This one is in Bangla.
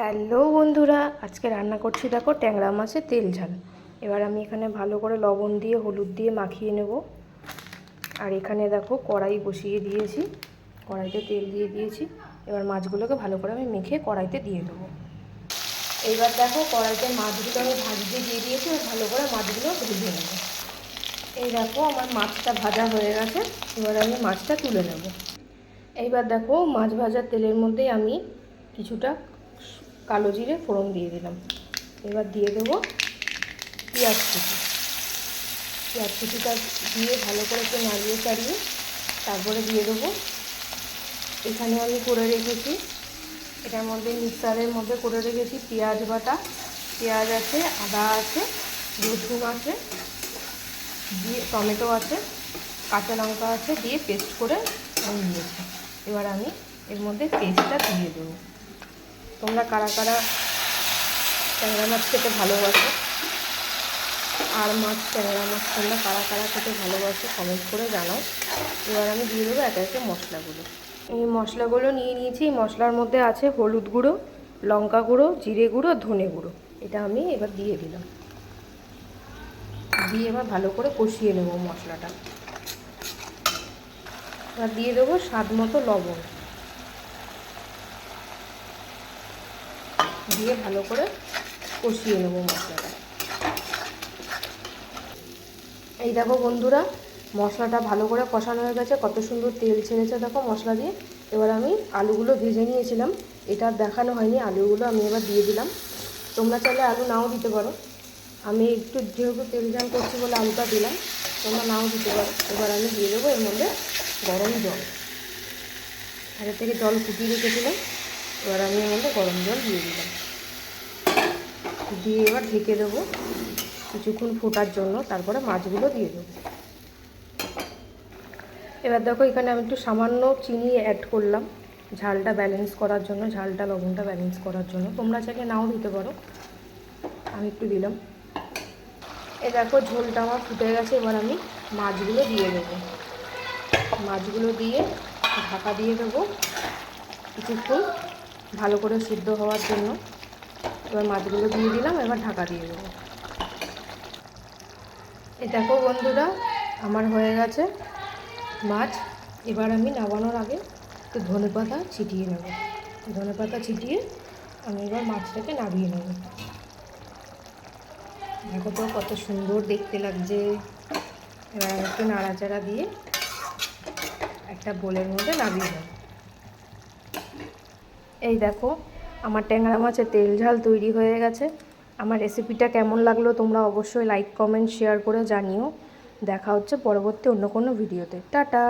হ্যালো বন্ধুরা, আজকে রান্না করছি দেখো ট্যাংরা মাছের তেল ঝাল। এবার আমি এখানে ভালো করে লবণ দিয়ে হলুদ দিয়ে মাখিয়ে নেব। আর এখানে দেখো কড়াই বসিয়ে দিয়েছি, কড়াইতে তেল দিয়ে দিয়েছি। এবার মাছগুলোকে ভালো করে আমি মেখে কড়াইতে দিয়ে দেবো। এইবার দেখো কড়াইতে মাছগুলো আমি ভাজতে দিয়ে দিয়েছি, আর ভালো করে মাছগুলো ভেজে নেব। এই দেখো আমার মাছটা ভাজা হয়ে গেছে, এবার আমি মাছটা তুলে নেব। এইবার দেখো মাছ ভাজার তেলের মধ্যে আমি কিছুটা কালো জিরে ফোড়ন দিয়ে দিলাম। এবার দিয়ে দেবো পেঁয়াজ কুচিটা দিয়ে ভালো করে একটু নাড়িয়ে চাড়িয়ে তারপরে দিয়ে দেবো এখানে আমি করে রেখেছি, এটার মধ্যে মিক্সারের মধ্যে করে রেখেছি পেঁয়াজ বাটা, পেঁয়াজ আছে, আদা আছে, রসুন আছে, দিয়ে টমেটো আছে, কাঁচা লঙ্কা আছে, দিয়ে পেস্ট করে আমি নিয়েছি। এবার আমি এর মধ্যে পেস্টটা দিয়ে দেবো। তোমরা কারা কারা ট্যাংরা মাছ খেতে ভালোবাসো, আর মাছ ট্যাংরা মাছ তোমরা কারা কারা খেতে ভালোবাসো কমেন্ট করে জানাও। এবার আমি দিয়ে দেবো একে একে মশলাগুলো। এই মশলাগুলো নিয়ে নিয়েছি। এই মশলার মধ্যে আছে হলুদ গুঁড়ো, লঙ্কা গুঁড়ো, জিরে গুঁড়ো, ধনে গুঁড়ো। এটা আমি এবার দিয়ে দিলাম, দিয়ে এবার ভালো করে কষিয়ে নেব মশলাটা। এবার দিয়ে দেবো স্বাদ মতো লবণ, দিয়ে ভালো করে কষিয়ে নেব মশলাটা। এই দেখো বন্ধুরা, মশলাটা ভালো করে কষানো হয়ে গেছে, কত সুন্দর তেল ছেড়েছে দেখো মশলা দিয়ে। এবার আমি আলুগুলো ভেজে নিয়েছিলাম, এটা দেখানো হয়নি, আলুগুলো আমি এবার দিয়ে দিলাম। তোমরা চাইলে আলু নাও দিতে পারো, আমি একটু যেহেতু তেল ঝাল করছি বলে আলুটা দিলাম, তোমরা নাও দিতে পারো। এবার আমি দিয়ে দেবো এর মধ্যে গরম জল, আগে থেকে জল ফুটিয়ে রেখেছিলাম। এবার আমি এর মধ্যে গরম জল দিয়ে দিলাম, দিয়ে এবার ঢেকে দেবো কিছুক্ষণ ফোটার জন্য, তারপরে মাছগুলো দিয়ে দেবো। এবার দেখো এখানে আমি একটু সামান্য চিনি অ্যাড করলাম ঝালটা ব্যালেন্স করার জন্য, ঝালটা লবণটা ব্যালেন্স করার জন্য। তোমরা চাইলে নাও দিতে পারো, আমি একটু দিলাম। এই দেখো ঝোলটা আমার ফুটে গেছে, এবার আমি মাছগুলো দিয়ে দেবো। মাছগুলো দিয়ে ঢাকা দিয়ে দেবো কিছুক্ষণ ভালো করে সিদ্ধ হওয়ার জন্য। এবার মাছগুলো দিয়ে দিলাম, এবার ঢাকা দিয়ে দেবো। এই দেখো বন্ধুরা, আমার হয়ে গেছে মাছ। এবার আমি নামানোর আগে একটু ধনেপাতা ছিটিয়ে নেব। ধনেপাতা ছিটিয়ে আমি এবার মাছটাকে নামিয়ে নেব। দেখো তো কত সুন্দর দেখতে লাগছে। এবার আমি একটু নাড়াচাড়া দিয়ে একটা বোলের মধ্যে নামিয়ে নেব। এই দেখো আমার ট্যাংরা মাছের তেল ঝাল তৈরি হয়ে গেছে। আমার রেসিপিটা কেমন লাগলো তোমরা অবশ্যই লাইক কমেন্ট শেয়ার করে জানিও। দেখা হচ্ছে পরবর্তী অন্য কোনো ভিডিওতে। টাটা।